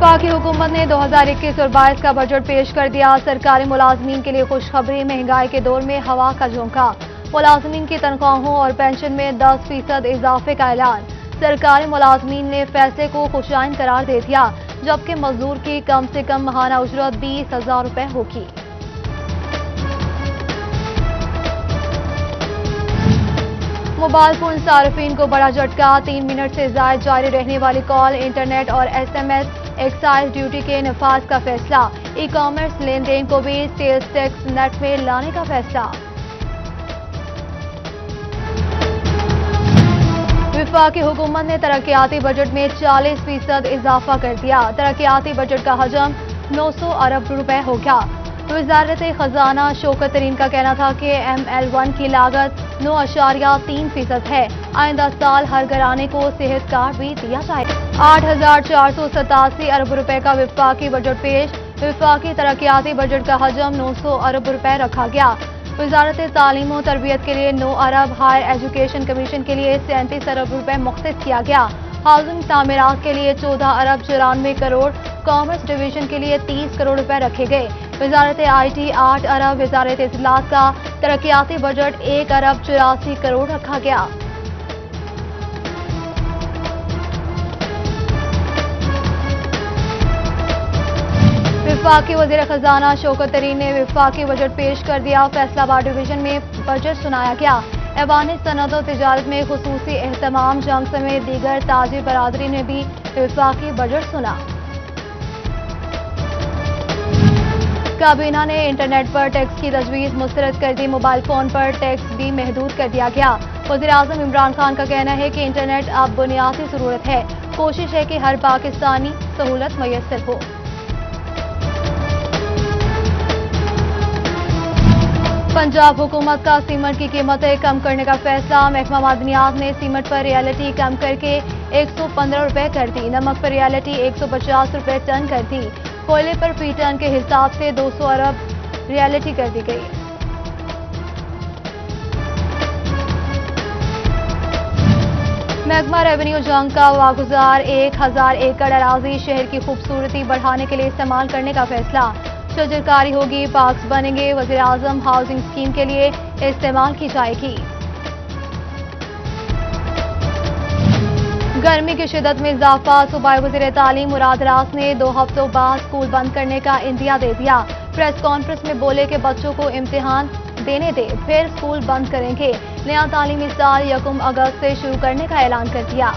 वफाकी हुकूमत ने 2021 और 22 का बजट पेश कर दिया। सरकारी मुलाजमीन के लिए खुशखबरी, महंगाई के दौर में हवा का झोंका। मुलाजमीन की तनख्वाहों और पेंशन में 10% इजाफे का ऐलान। सरकारी मुलाजमीन ने फैसले को खुशाइन करार दे दिया, जबकि मजदूर की कम से कम माहाना उजरत 20,000 रुपए होगी। मोबाइल फोन सार्फिन को बड़ा झटका, 3 मिनट से ज्यादा जारी रहने वाली कॉल, इंटरनेट और SMS एक्साइज ड्यूटी के नफाज का फैसला। ई कॉमर्स लेन देन को भी सेल्स टैक्स नेट में लाने का फैसला। वफाकी हुकूमत ने तरक्याती बजट में 40% इजाफा कर दिया। तरक्याती बजट का हजम 900 अरब रुपए हो गया। वजारत खजाना शौकत तरीन का कहना था कि ML1 की लागत 9.3% है। आइंदा साल हर घराने को सेहत कार्ड भी दिया जाएगा। 8,487 अरब रुपए का वफाकी बजट पेश। वफाकी तरक्याती बजट का हजम 900 अरब रुपए रखा गया। वजारत तालीम और तरबियत के लिए 9 अरब, हायर एजुकेशन कमीशन के लिए 37 अरब रुपए मुख्तस किया गया। हाउसिंग तामीरात के लिए 14 अरब 94 करोड़, कॉमर्स डिवीजन के लिए 30 करोड़ रुपए रखे गए। वजारत IT 8 अरब, वजारत इत्तलात का तरक्याती बजट 1 अरब 84 करोड़ रखा गया। वफाकी वज़ीर खजाना शौकत तरीन ने वफाकी बजट पेश कर दिया। फैसलाबाद डिवीजन में बजट सुनाया गया। ऐवान सनअत और तिजारत में खुसूसी एहतमाम, जंग समेत दीगर ताजिर बरादरी ने भी वफाकी बजट सुना। काबीना ने इंटरनेट पर टैक्स की तजवीज़ मुस्तरद कर दी। मोबाइल फोन पर टैक्स भी महदूद कर दिया गया। वज़ीर आज़म इमरान खान का कहना है कि इंटरनेट अब बुनियादी ज़रूरत है। कोशिश है कि हर पाकिस्तानी सहूलत मैसर हो। पंजाब हुकूमत का सीमेंट की कीमतें कम करने का फैसला। महकमा मादनियात ने सीमेंट पर रियलिटी कम करके 115 रुपए कर दी। नमक पर रियलिटी 150 रुपए टन कर दी। कोयले पर फी टन के हिसाब से 200 अरब रियलिटी कर दी गई। महकमा रेवेन्यू जंग का वागुजार 1000 एकड़ अराजी शहर की खूबसूरती बढ़ाने के लिए इस्तेमाल करने का फैसला। शजरकारी होगी, पार्क्स बनेंगे, वज़ीर आज़म हाउसिंग स्कीम के लिए इस्तेमाल की जाएगी। गर्मी की शिद्दत में इजाफा। सूबाई वज़ीर तालीम मुराद रास ने 2 हफ्तों बाद स्कूल बंद करने का इंदिया दे दिया। प्रेस कॉन्फ्रेंस में बोले कि बच्चों को इम्तिहान देने दे, फिर स्कूल बंद करेंगे। नया तालीमी साल 1 अगस्त से शुरू करने का ऐलान कर दिया।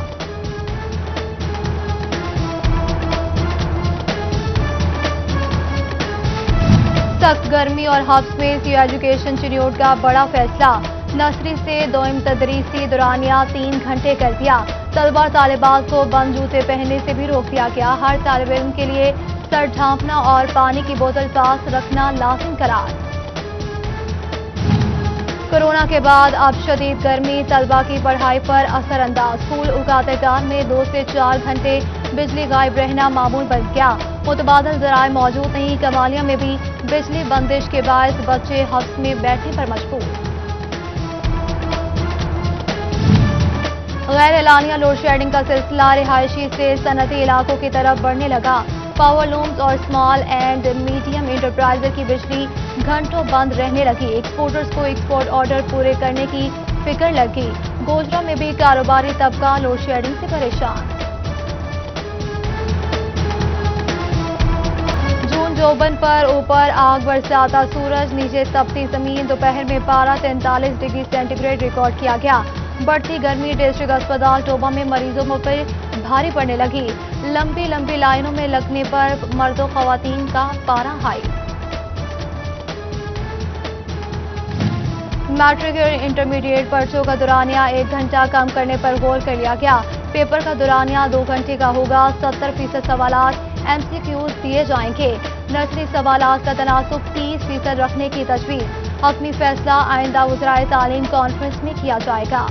सख्त गर्मी और हब्स में सी एजुकेशन शिड्यूल का बड़ा फैसला। नर्सरी से दोइम तदरीसी दौरानिया 3 घंटे कर दिया। तलबा तालिबात को बंद जूते पहनने से भी रोक दिया गया। हर तालिब इल्म के लिए सर ढांपना और पानी की बोतल पास रखना लाजिम करार। कोरोना के बाद अब शदीद गर्मी, तलबा की पढ़ाई पर असरअंदाज। स्कूल उकातेगार में 2 से 4 घंटे बिजली गायब रहना मामूल बन गया। मुतबादल जराए मौजूद नहीं। कमालिया में भी बिजली बंदिश के बायस बच्चे हफ्स में बैठने पर मजबूर। गैर एलानिया लोड शेडिंग का सिलसिला रिहायशी से सनती इलाकों की तरफ बढ़ने लगा। पावर लूम्स और स्मॉल एंड मीडियम इंटरप्राइजेज की बिजली घंटों बंद रहने लगी। एक्सपोर्टर्स को एक्सपोर्ट ऑर्डर पूरे करने की फिक्र लगी। गोजरा में भी कारोबारी तबका लोड शेडिंग से परेशान। जून जोबन पर ऊपर आग बरसाता सूरज, नीचे तपती जमीन। दोपहर में पारा 43 डिग्री सेंटीग्रेड रिकॉर्ड किया गया। बढ़ती गर्मी डिस्ट्रिक्ट अस्पताल टोबा में मरीजों पर भारी पड़ने लगी। लंबी लंबी लाइनों में लगने पर मर्दों खवातीन का पारा हाई। मैट्रिक और इंटरमीडिएट पर्चों का दुरानिया 1 घंटा कम करने पर गौर कर लिया गया। पेपर का दुरानिया 2 घंटे का होगा। 70% सवालात MCQs दिए जाएंगे। नर्सरी सवालात का तनासुब 30% रखने की तजवीज़। हतमी फैसला आइंदा वज़राए तालीम कॉन्फ्रेंस में किया जाएगा।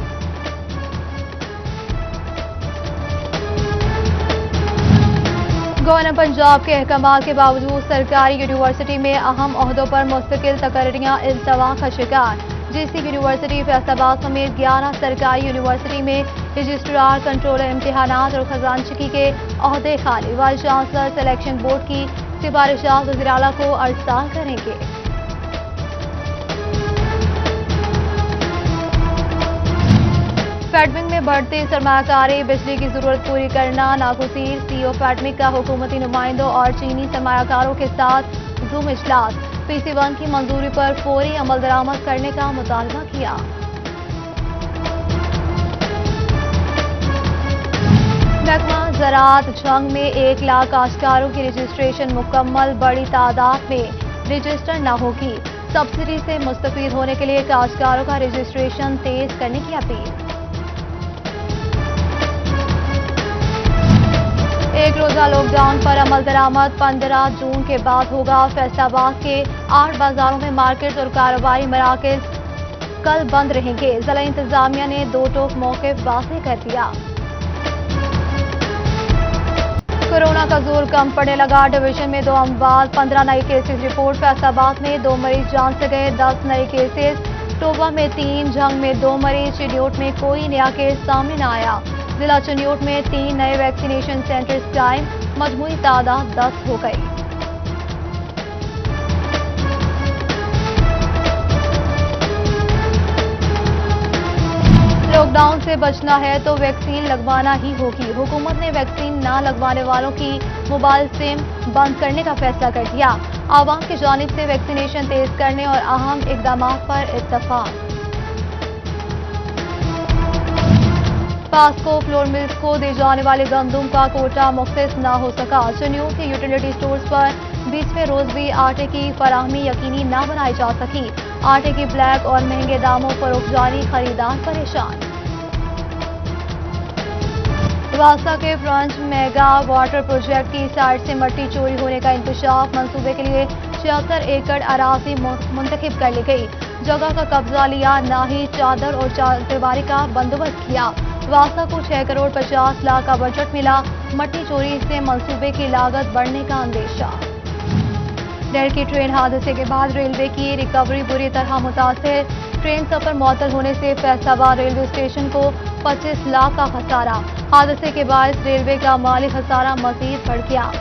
गवर्नर पंजाब के अहकामात के बावजूद सरकारी यूनिवर्सिटी में अहम ओहदों पर मुस्तकिल तकर्रियां इल्तवा का शिकार। JC यूनिवर्सिटी फैसलाबाद समेत 11 सरकारी यूनिवर्सिटी में रजिस्ट्रार, कंट्रोलर इम्तिहानात और खजानचगी के ओहदे खाली। वाइस चांसलर सिलेक्शन बोर्ड की सिफारिशात वज़ीर आला को अरसाल करेंगे। फैडमिक में बढ़ती सरमायाकारी, बिजली की जरूरत पूरी करना नागुज़ीर। CEO फैडमिक का हुकूमती नुमाइंदों और चीनी सरमायाकारों के साथ जूम इजलास। PC1 की मंजूरी पर फौरी अमल दरामद करने का मुतालबा किया। महकमा ज़राअत जंग में 1 लाख काश्तकारों की रजिस्ट्रेशन मुकम्मल। बड़ी तादाद में रजिस्टर न होगी। सब्सिडी से मुस्तफीद होने के लिए काश्तकारों का रजिस्ट्रेशन तेज करने की अपील। एक रोजा लॉकडाउन पर अमल दरामद 15 जून के बाद होगा। फैसलाबाद के 8 बाजारों में मार्केट और कारोबारी मराकज कल बंद रहेंगे। जिला इंतजामिया ने 2 टोक मौक़िफ़ वाज़ेह कर दिया। कोरोना का जोर कम पड़ने लगा। डिवीजन में 2 अमवात, 15 नए केसेस रिपोर्ट। फैसलाबाद में 2 मरीज जान से गए, 10 नए केसेस। टोबा में 3, जंग में 2 मरीज। चिन्योट में कोई नया केस सामने न आया। जिला चिन्योट में 3 नए वैक्सीनेशन सेंटर्स कायम। मजमूई तादाद 10 हो गई। लॉकडाउन से बचना है तो वैक्सीन लगवाना ही होगी। हुकूमत ने वैक्सीन न लगवाने वालों की मोबाइल सिम बंद करने का फैसला कर दिया। आवाम की जानिब से वैक्सीनेशन तेज करने और अहम इकदाम पर इत्तफाक। पास्को फ्लोर मिल्स को दी जाने वाले गंदम का कोटा मुख्तस न हो सका। चिन्योट के यूटिलिटी स्टोर्स पर 20वें रोज भी आटे की फराहमी यकीनी न बनाई जा सकी। आटे की ब्लैक और महंगे दामों पर रुकजानी, खरीदार परेशान। वासा के फ्रंट मेगा वाटर प्रोजेक्ट की साइट से मट्टी चोरी होने का इंकशाफ। मंसूबे के लिए 76 एकड़ अराजी मुंतखब कर ली गई। जगह का कब्जा लिया, ना ही चादर और चारदीवारी का बंदोबस्त किया। वासा को 6 करोड़ 50 लाख का बजट मिला। मट्टी चोरी से मंसूबे की लागत बढ़ने का अंदेशा। रेल की ट्रेन हादसे के बाद रेलवे की रिकवरी बुरी तरह मुतासिर। ट्रेन सफर मुअत्तल होने से फैसलाबाद रेलवे स्टेशन को 25 लाख का खसारा। हादसे के बाद रेलवे का माली खसारा मजीद बढ़ गया।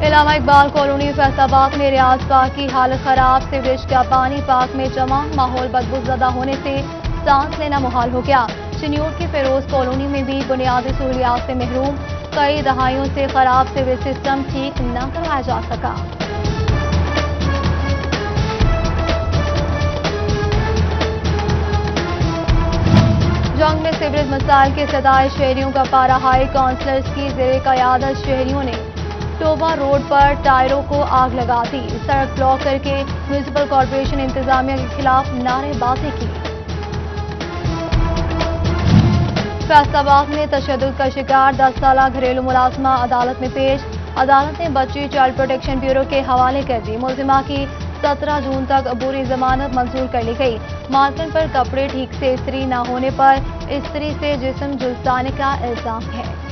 इलामा इकबाल कॉलोनी फैसलाबाद में रियाज पार्क की हालत खराब। सीवरेज का पानी पार्क में जमा, माहौल बदबूज़दा होने से सांस लेना मुहाल हो गया। चिन्योट की फिरोज कॉलोनी में भी बुनियादी सहूलियात से महरूम। कई दहाइयों से खराब सीवरेज सिस्टम ठीक न करवाया जा सका। जंग में सीवरेज मसाइल के सदाए शहरियों का पारा हाई। काउंसलर्स की ज़ेरे क़यादत शहरियों ने टोबा रोड पर टायरों को आग लगा दी। सड़क ब्लॉक करके म्यूनिसिपल कॉर्पोरेशन इंतजामिया के खिलाफ नारेबाजी की। फैसलाबाद में तशद्दुद का शिकार 10 साला घरेलू मुलाजमा अदालत में पेश। अदालत ने बच्ची चाइल्ड प्रोटेक्शन ब्यूरो के हवाले कर दी। मुलजिमा की 17 जून तक अबूरी जमानत मंजूर कर ली गई। मालकिन पर कपड़े ठीक से इस्त्री न होने पर इस्त्री से जिस्म झुलसाने का इल्जाम है।